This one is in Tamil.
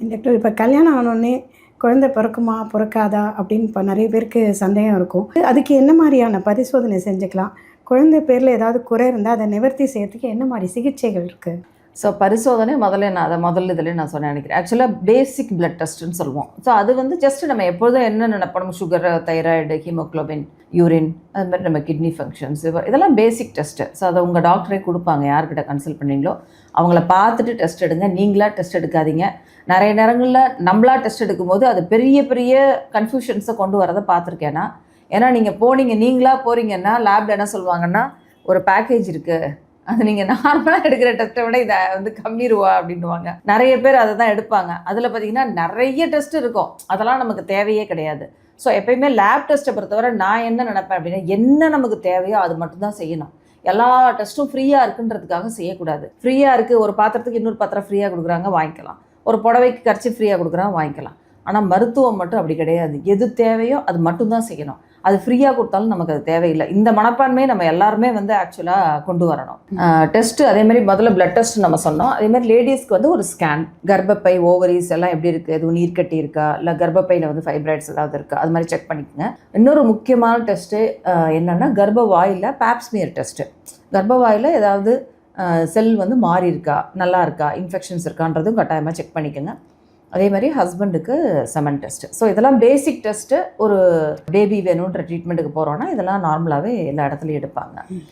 டாக்டர் இப்போ கல்யாணம் ஆனோடனே குழந்தை பிறக்குமா பிறக்காதா அப்படின்னு இப்போ நிறைய பேருக்கு சந்தேகம் இருக்கும். அதுக்கு என்ன மாதிரியான பரிசோதனை செஞ்சுக்கலாம்? குழந்தை பேரில் ஏதாவது குறை இருந்தால் அதை நிவர்த்தி செய்யறதுக்கு என்ன மாதிரி சிகிச்சைகள் இருக்குது? ஸோ பரிசோதனை முதல்ல இதில் நான் சொன்னேன் நினைக்கிறேன். ஆக்சுவலாக பேசிக் பிளட் டெஸ்ட்டுன்னு சொல்லுவோம். ஸோ அது வந்து ஜஸ்ட் நம்ம எப்பொழுதும் என்ன நினைப்போம், சுகர், தைராய்டு, ஹீமோக்ளோபின், யூரின், அது மாதிரி நம்ம கிட்னி ஃபங்க்ஷன்ஸ், இதெல்லாம் பேசிக் டெஸ்ட்டு. ஸோ அதை உங்கள் டாக்டரே கொடுப்பாங்க. யார்கிட்ட கன்சல்ட் பண்ணீங்களோ அவங்கள பார்த்துட்டு டெஸ்ட் எடுங்க. நீங்களாக டெஸ்ட் எடுக்காதீங்க. நிறைய நேரங்களில் நம்மளா டெஸ்ட் எடுக்கும்போது அது பெரிய பெரிய கன்ஃபியூஷன்ஸை கொண்டு வரதை பார்த்துருக்கேன்னா. ஏன்னா நீங்கள் நீங்களாக போகிறீங்கன்னா லேபில் என்ன சொல்லுவாங்கன்னா, ஒரு பேக்கேஜ் இருக்குது, அது நீங்கள் நார்மலாக எடுக்கிற டெஸ்ட்டை விட இதை வந்து கம்மி ரூபா அப்படின்வாங்க. நிறைய பேர் அதை தான் எடுப்பாங்க. அதில் பார்த்திங்கன்னா நிறைய டெஸ்ட் இருக்கும், அதெல்லாம் நமக்கு தேவையே கிடையாது. ஸோ எப்பயுமே லேப் டெஸ்ட்டை பொறுத்தவரை நான் என்ன நினைப்பேன் அப்படின்னா, என்ன நமக்கு தேவையோ அது மட்டும்தான் செய்யணும். எல்லா டெஸ்ட்டும் ஃப்ரீயாக இருக்குன்றதுக்காக செய்யக்கூடாது. ஃப்ரீயாக இருக்குது, ஒரு பாத்திரத்துக்கு இன்னொரு பாத்திரம் ஃப்ரீயாக கொடுக்குறாங்க, வாங்கிக்கலாம். ஒரு புடவைக்கு கர்ச்சீஃப் ஃப்ரீயாக கொடுக்குறாங்க, வாங்கிக்கலாம். ஆனால் மருத்துவம் மட்டும் அப்படி கிடையாது. எது தேவையோ அது மட்டும்தான் செய்யணும். அது ஃப்ரீயாக கொடுத்தாலும் நமக்கு அது தேவையில்லை. இந்த மனப்பான்மையை நம்ம எல்லாருமே வந்து ஆக்சுவலாக கொண்டு வரணும். டெஸ்ட்டு அதேமாதிரி முதல்ல பிளட் டெஸ்ட் நம்ம சொன்னோம். அதேமாதிரி லேடிஸ்க்கு வந்து ஒரு ஸ்கேன், கர்ப்பப்பை, ஓவரிஸ் எல்லாம் எப்படி இருக்குது, எதுவும் நீர்க்கட்டி இருக்கா, இல்லை கர்ப்பப்பையில் வந்து ஃபைப்ராய்ட்ஸ் ஏதாவது இருக்கா, அது மாதிரி செக் பண்ணிக்கோங்க. இன்னொரு முக்கியமான டெஸ்ட்டு என்னென்னா கர்ப்பவாயில் பேப்ஸ்மியர் டெஸ்ட்டு. கர்ப்பவாயில் ஏதாவது செல் வந்து மாறி இருக்கா, நல்லா இருக்கா, இன்ஃபெக்ஷன்ஸ் இருக்கான்றதும் கட்டாயமாக செக் பண்ணிக்கோங்க. அதே மாதிரி ஹஸ்பண்டுக்கு செமன் டெஸ்ட்டு. ஸோ இதெல்லாம் பேசிக் டெஸ்ட்டு. ஒரு பேபி வேணுன்ற ட்ரீட்மெண்ட்டுக்கு போகிறோன்னா இதெல்லாம் நார்மலாகவே எல்லா இடத்துலையும் எடுப்பாங்க.